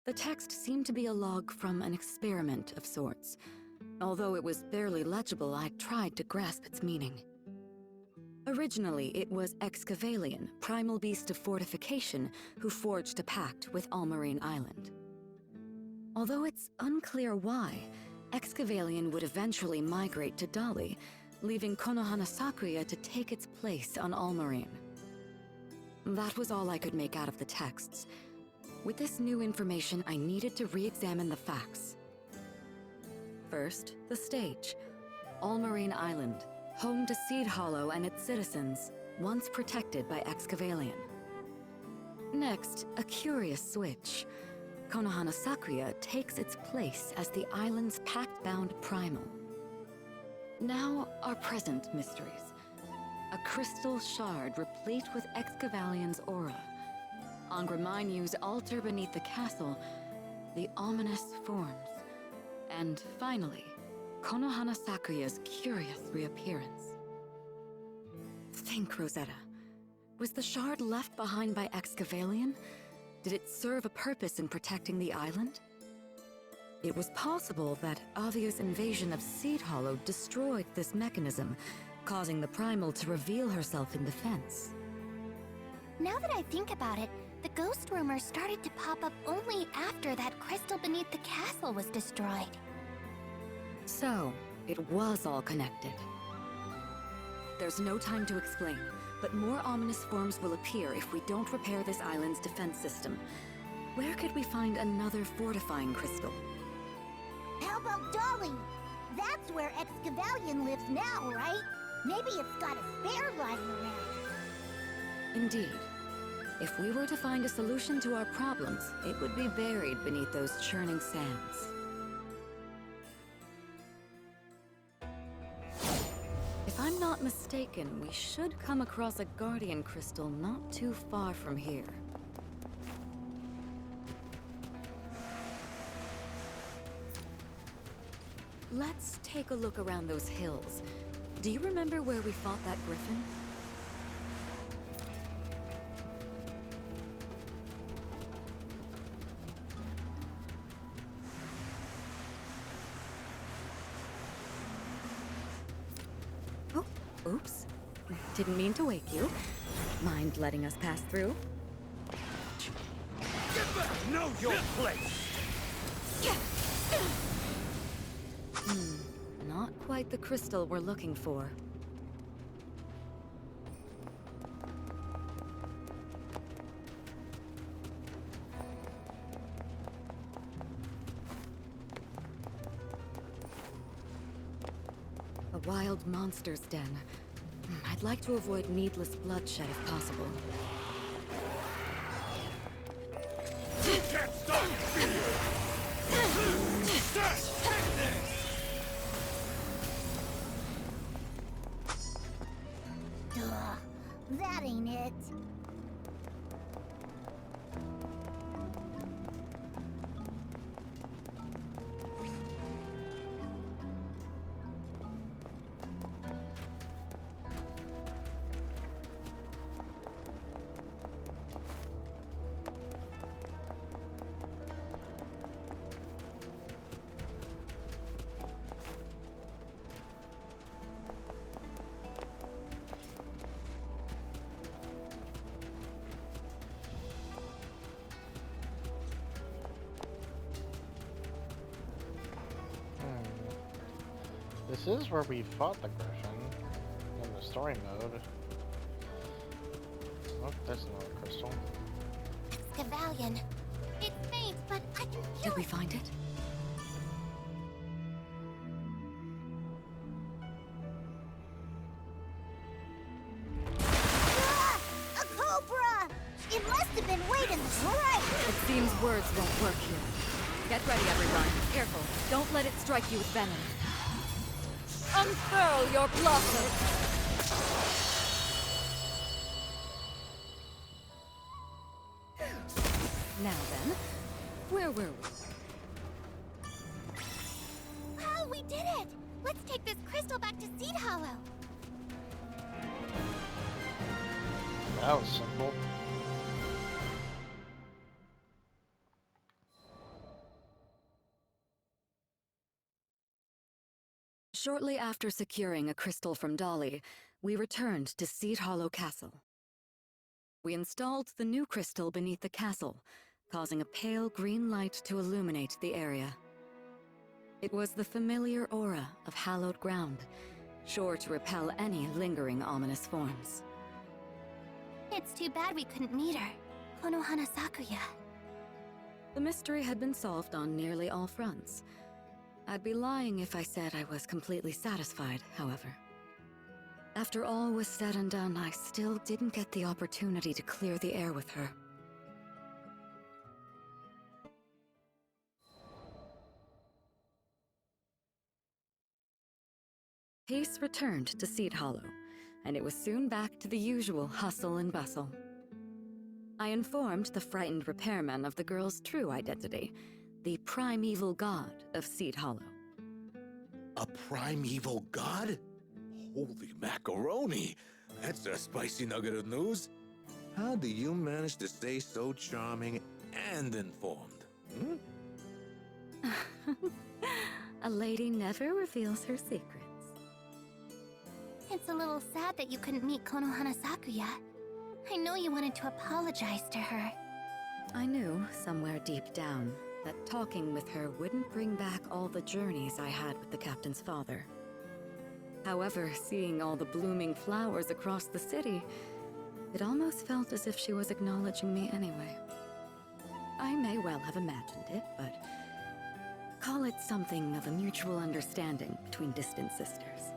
The text seemed to be a log from an experiment of sorts. Although it was barely legible, I tried to grasp its meaning. Originally, it was Excavalian, primal beast of fortification, who forged a pact with Almarine Island. Although it's unclear why, Excavalian would eventually migrate to Dali, leaving Konohana Sakuya to take its place on Almarine. That was all I could make out of the texts. With this new information, I needed to re-examine the facts. First, the stage. Almarine Island, home to Seed Hollow and its citizens, once protected by Excavalian. Next, a curious switch. Konohana Sakuya takes its place as the island's pact-bound primal. Now, our present mysteries. A crystal shard replete with Excavalian's aura. On Graminu's altar beneath the castle, the ominous forms. And finally, Konohana Sakuya's curious reappearance. Think, Rosetta. Was the shard left behind by Excavalian? Did it serve a purpose in protecting the island? It was possible that Avia's invasion of Seed Hollow destroyed this mechanism, causing the Primal to reveal herself in defense. Now that I think about it, the ghost rumors started to pop up only after that crystal beneath the castle was destroyed. So, it was all connected. There's no time to explain, but more ominous forms will appear if we don't repair this island's defense system. Where could we find another fortifying crystal? How about Dolly? That's where Excavalian lives now, right? Maybe it's got a spare lying around. Indeed. If we were to find a solution to our problems, it would be buried beneath those churning sands. If I'm not mistaken, we should come across a guardian crystal not too far from here. Let's take a look around those hills. Do you remember where we fought that griffin? Oh, oops. Didn't mean to wake you. Mind letting us pass through? Get back! Know your place! Not quite the crystal we're looking for. A wild monster's den. I'd like to avoid needless bloodshed if possible. You can't stop fear! Take this! Duh, that ain't it. This is where we fought the Griffin in the story mode. Oh, there's another crystal. Excavalian. It's faint, but I can feel Did we it. find it? Ah! A cobra! It must have been waiting right. It seems words won't work here. Get ready, everyone. Careful. Don't let it strike you with venom. Unfurl your blossom! Now then, where were we? Oh, we did it! Let's take this crystal back to Seed Hollow. That was simple. Shortly after securing a crystal from Dolly, we returned to Seed Hollow Castle. We installed the new crystal beneath the castle, causing a pale green light to illuminate the area. It was the familiar aura of hallowed ground, sure to repel any lingering ominous forms. It's too bad we couldn't meet her. Konohana Sakuya. The mystery had been solved on nearly all fronts. I'd be lying if I said I was completely satisfied, however. After all was said and done, I still didn't get the opportunity to clear the air with her. Peace returned to Seed Hollow, and it was soon back to the usual hustle and bustle. I informed the frightened repairman of the girl's true identity, the primeval god of Seed Hollow. A primeval god? Holy macaroni! That's a spicy nugget of news. How do you manage to stay so charming and informed? Hmm? A lady never reveals her secrets. It's a little sad that you couldn't meet Konohana Sakuya. I know you wanted to apologize to her. I knew, somewhere deep down, that talking with her wouldn't bring back all the journeys I had with the captain's father. However, seeing all the blooming flowers across the city, it almost felt as if she was acknowledging me anyway. I may well have imagined it, but call it something of a mutual understanding between distant sisters.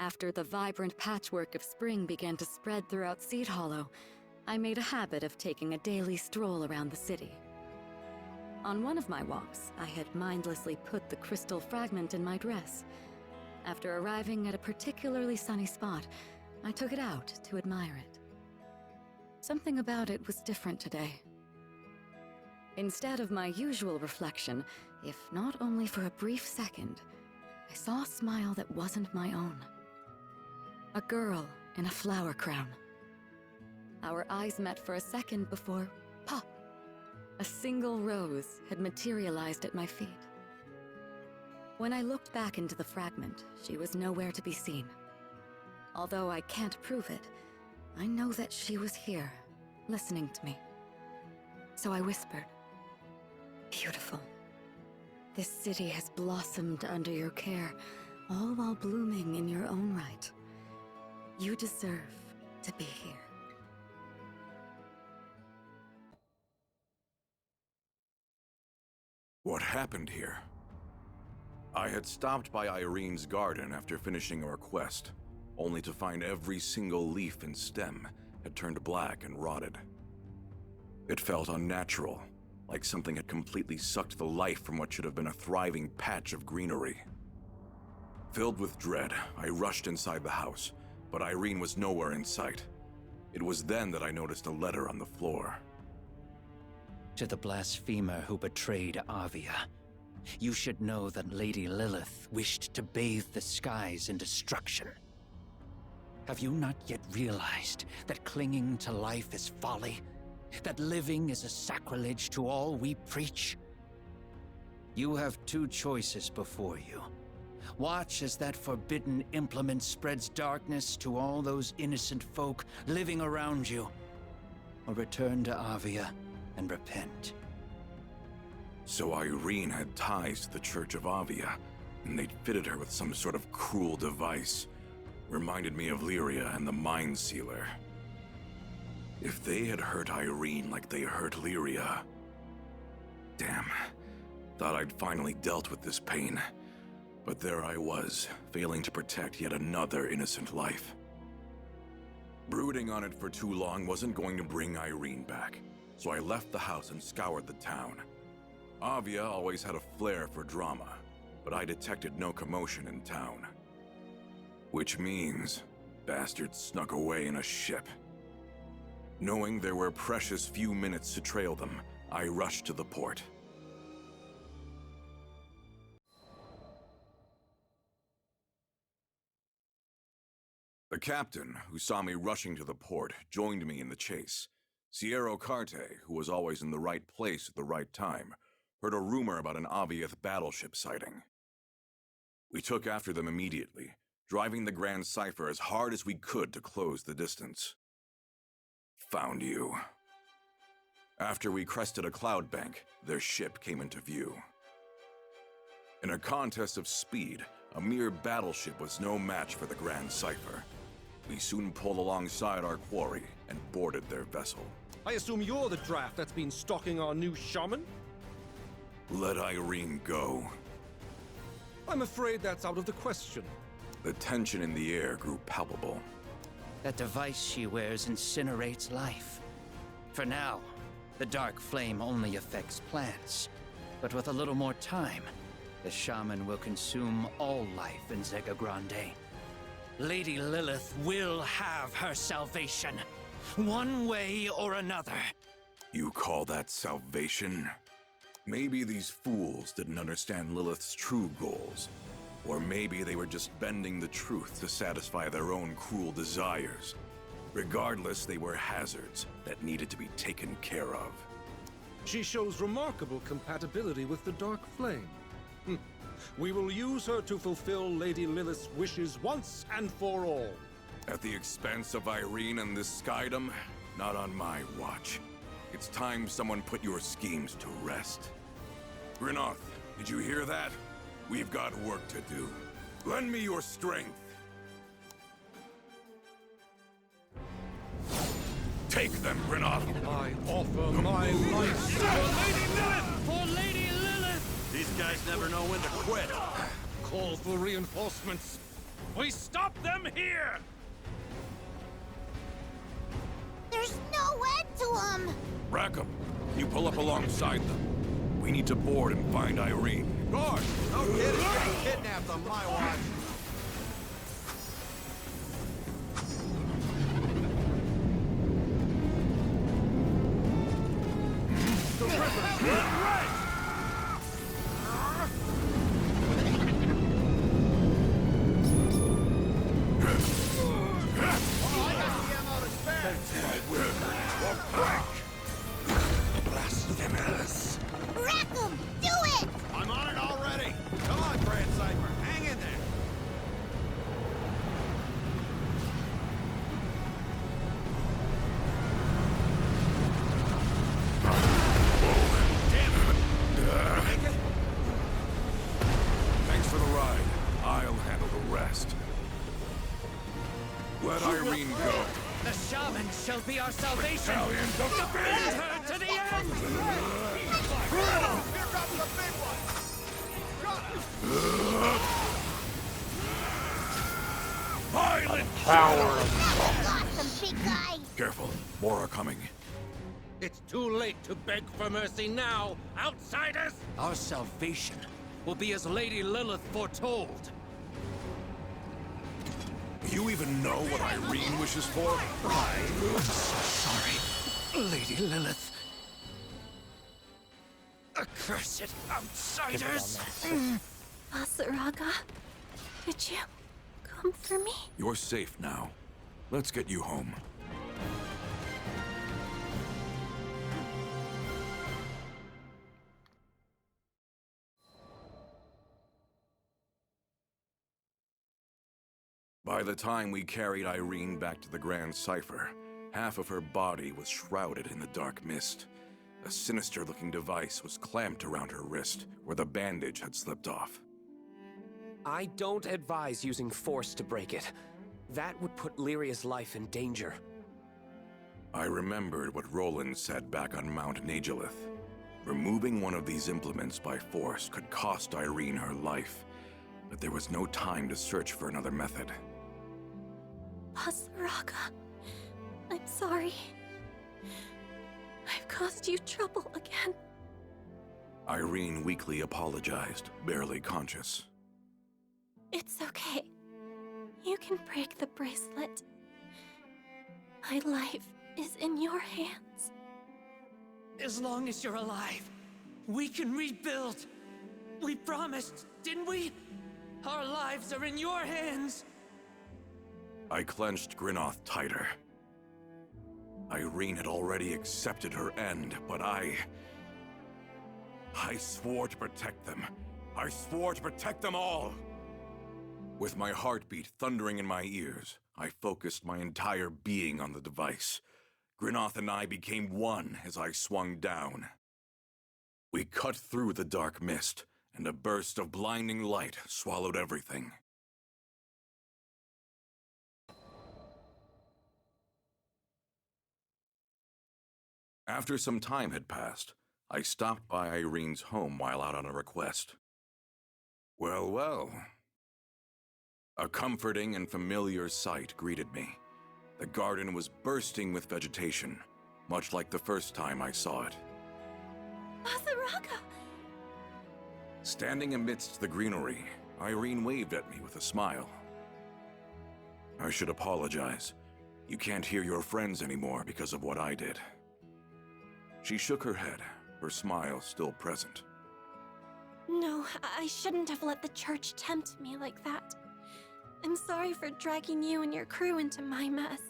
After the vibrant patchwork of spring began to spread throughout Seed Hollow, I made a habit of taking a daily stroll around the city. On one of my walks, I had mindlessly put the crystal fragment in my dress. After arriving at a particularly sunny spot, I took it out to admire it. Something about it was different today. Instead of my usual reflection, if not only for a brief second, I saw a smile that wasn't my own. A girl in a flower crown. Our eyes met for a second before, pop! A single rose had materialized at my feet. When I looked back into the fragment, she was nowhere to be seen. Although I can't prove it, I know that she was here, listening to me. So I whispered, "Beautiful. This city has blossomed under your care, all while blooming in your own right. You deserve to be here." What happened here? I had stopped by Irene's garden after finishing our quest, only to find every single leaf and stem had turned black and rotted. It felt unnatural, like something had completely sucked the life from what should have been a thriving patch of greenery. Filled with dread, I rushed inside the house, but Irene was nowhere in sight. It was then that I noticed a letter on the floor. To the blasphemer who betrayed Avia, you should know that Lady Lilith wished to bathe the skies in destruction. Have you not yet realized that clinging to life is folly? That living is a sacrilege to all we preach? You have two choices before you. Watch as that forbidden implement spreads darkness to all those innocent folk living around you, or return to Avia and repent. So Irene had ties to the Church of Avia, and they'd fitted her with some sort of cruel device. Reminded me of Lyria and the Mind Sealer. If they had hurt Irene like they hurt Lyria... Damn. Thought I'd finally dealt with this pain. But there I was, failing to protect yet another innocent life. Brooding on it for too long wasn't going to bring Irene back, so I left the house and scoured the town. Avia always had a flair for drama, but I detected no commotion in town. Which means, bastards snuck away in a ship. Knowing there were precious few minutes to trail them, I rushed to the port. The captain, who saw me rushing to the port, joined me in the chase. Sierra Carte, who was always in the right place at the right time, heard a rumor about an Aviath battleship sighting. We took after them immediately, driving the Grand Cipher as hard as we could to close the distance. Found you. After we crested a cloud bank, their ship came into view. In a contest of speed, a mere battleship was no match for the Grand Cipher. We soon pulled alongside our quarry and boarded their vessel. I assume you're the draft that's been stalking our new shaman? Let Irene go. I'm afraid that's out of the question. The tension in the air grew palpable. That device she wears incinerates life. For now, the dark flame only affects plants. But with a little more time, the shaman will consume all life in Zega Grande. Lady Lilith will have her salvation, one way or another. You call that salvation? Maybe these fools didn't understand Lilith's true goals. Or maybe they were just bending the truth to satisfy their own cruel desires. Regardless, they were hazards that needed to be taken care of. She shows remarkable compatibility with the dark flame. We will use her to fulfill Lady Lilith's wishes once and for all. At the expense of Irene and this skydom? Not on my watch. It's time someone put your schemes to rest. Grinoth, did you hear that? We've got work to do. Lend me your strength. Take them, Grinoth! I offer my life For Lady Lilith! For Lady Lilith! These guys never know when to quit. call for reinforcements. We stop them here! There's no end to them! Rackham, you pull up alongside them. We need to board and find Irene. Guard! No kid is getting kidnapped on my watch. The river's right! Blasphemous! Rackham, do it! I'm on it already. Come on, Grand Cipher. Hang in there. Thanks for the ride. I'll handle the rest. Let Irene go. The shaman shall be our salvation! Stallions of Defend Speed! her to the end! Here comes the big one. Violent Power. Awesome, big guy! Careful, more are coming. It's too late to beg for mercy now, outsiders! Our salvation will be as Lady Lilith foretold. You even know what Irene wishes for? I'm so sorry, Lady Lilith. Accursed outsiders! Basaraga, did you come for me? You're safe now. Let's get you home. By the time we carried Irene back to the Grand Cipher, half of her body was shrouded in the dark mist. A sinister-looking device was clamped around her wrist, where the bandage had slipped off. I don't advise using force to break it. That would put Lyria's life in danger. I remembered what Roland said back on Mount Nagilith. Removing one of these implements by force could cost Irene her life, but there was no time to search for another method. Basaraga, I'm sorry. I've caused you trouble again. Irene weakly apologized, barely conscious. It's okay. You can break the bracelet. My life is in your hands. As long as you're alive, we can rebuild. We promised, didn't we? Our lives are in your hands. I clenched Grinoth tighter. Irene had already accepted her end, but I swore to protect them. I swore to protect them all! With my heartbeat thundering in my ears, I focused my entire being on the device. Grynoth and I became one as I swung down. We cut through the dark mist, and a burst of blinding light swallowed everything. After some time had passed, I stopped by Irene's home while out on a request. Well, well. A comforting and familiar sight greeted me. The garden was bursting with vegetation, much like the first time I saw it. Azaraga! Standing amidst the greenery, Irene waved at me with a smile. I should apologize. You can't hear your friends anymore because of what I did. She shook her head, her smile still present. No, I shouldn't have let the church tempt me like that. I'm sorry for dragging you and your crew into my mess.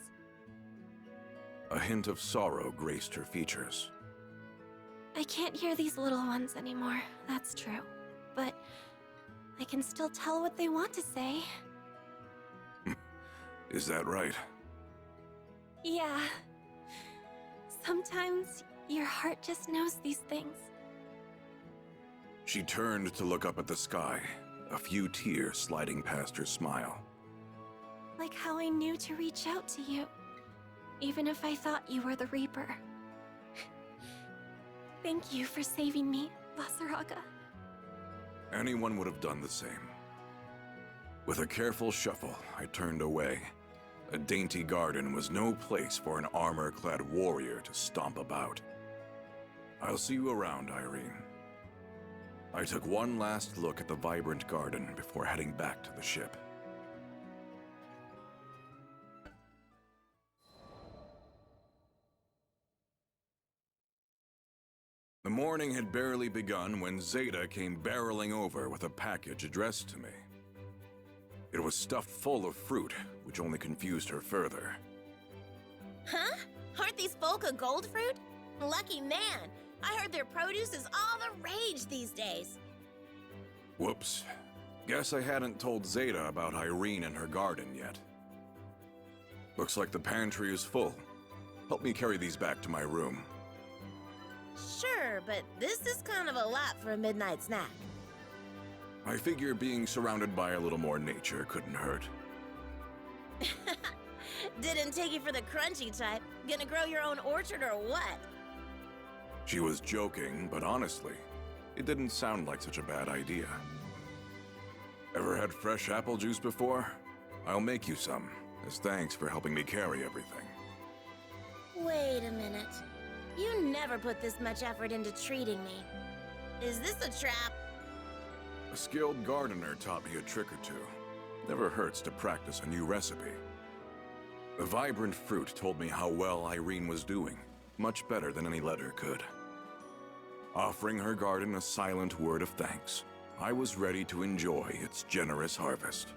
A hint of sorrow graced her features. I can't hear these little ones anymore, that's true. But I can still tell what they want to say. Is that right? Yeah. Sometimes your heart just knows these things. She turned to look up at the sky, a few tears sliding past her smile. Like how I knew to reach out to you, even if I thought you were the Reaper. Thank you for saving me, Vasaraga. Anyone would have done the same. With a careful shuffle, I turned away. A dainty garden was no place for an armor-clad warrior to stomp about. I'll see you around, Irene. I took one last look at the vibrant garden before heading back to the ship. The morning had barely begun when Zeta came barreling over with a package addressed to me. It was stuffed full of fruit, which only confused her further. Huh? Aren't these folk a gold fruit? Lucky man! I heard their produce is all the rage these days. Whoops. Guess I hadn't told Zeta about Irene and her garden yet. Looks like the pantry is full. Help me carry these back to my room. Sure, but this is kind of a lot for a midnight snack. I figure being surrounded by a little more nature couldn't hurt. Didn't take you for the crunchy type. Gonna grow your own orchard or what? She was joking, but honestly, it didn't sound like such a bad idea. Ever had fresh apple juice before? I'll make you some, as thanks for helping me carry everything. Wait a minute. You never put this much effort into treating me. Is this a trap? A skilled gardener taught me a trick or two. Never hurts to practice a new recipe. The vibrant fruit told me how well Irene was doing, much better than any letter could. Offering her garden a silent word of thanks, I was ready to enjoy its generous harvest.